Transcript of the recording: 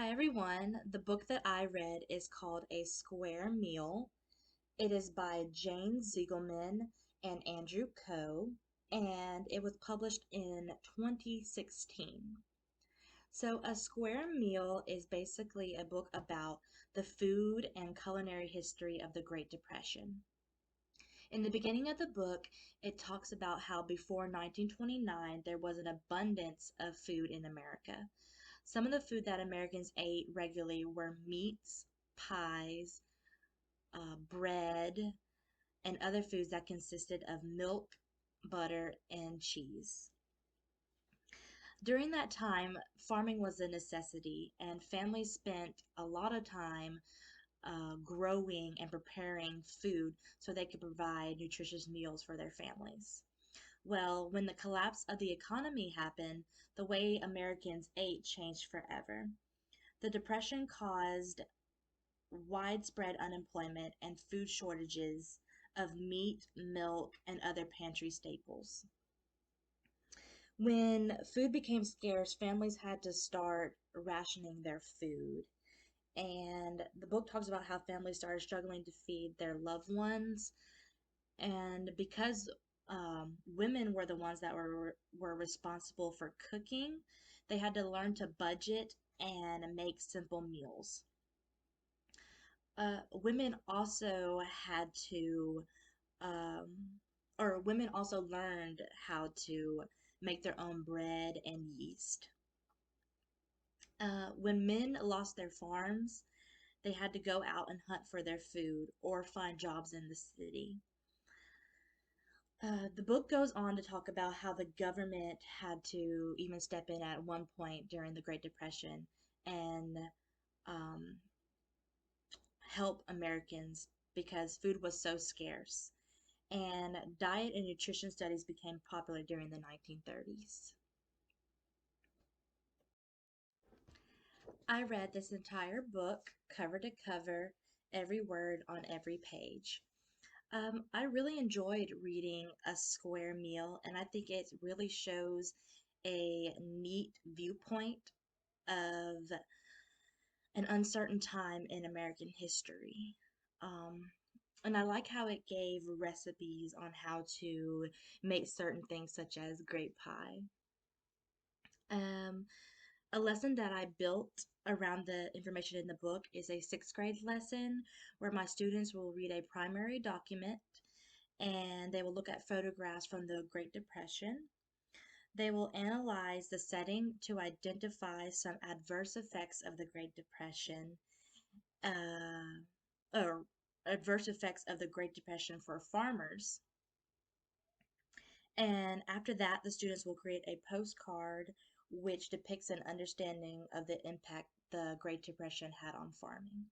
Hi everyone. The book that I read is called A Square Meal. It is by Jane Ziegelman and Andrew Coe, and it was published in 2016. So, A Square Meal is basically a book about the food and culinary history of the Great Depression. In the beginning of the book, it talks about how before 1929 there was an abundance of food in America. Some of the food that Americans ate regularly were meats, pies, bread, and other foods that consisted of milk, butter, and cheese. During that time, farming was a necessity, and families spent a lot of time growing and preparing food so they could provide nutritious meals for their families. Well, when the collapse of the economy happened, the way Americans ate changed forever. The Depression caused widespread unemployment and food shortages of meat, milk, and other pantry staples. When food became scarce, families had to start rationing their food. And the book talks about how families started struggling to feed their loved ones. And because women were the ones that were responsible for cooking, they had to learn to budget and make simple meals. Women also had to, or women also learned how to make their own bread and yeast. When men lost their farms, they had to go out and hunt for their food or find jobs in the city. The book goes on to talk about how the government had to even step in at one point during the Great Depression and um, help Americans because food was so scarce. And diet and nutrition studies became popular during the 1930s. I read this entire book cover to cover, every word on every page. I really enjoyed reading A Square Meal, and I think it really shows a neat viewpoint of an uncertain time in American history. Um, and I like how it gave recipes on how to make certain things, such as grape pie. Um, a lesson that I built around the information in the book is a sixth grade lesson where my students will read a primary document and they will look at photographs from the Great Depression. They will analyze the setting to identify some adverse effects of the Great Depression, uh, or adverse effects of the Great Depression for farmers. And after that, the students will create a postcard which depicts an understanding of the impact the Great Depression had on farming.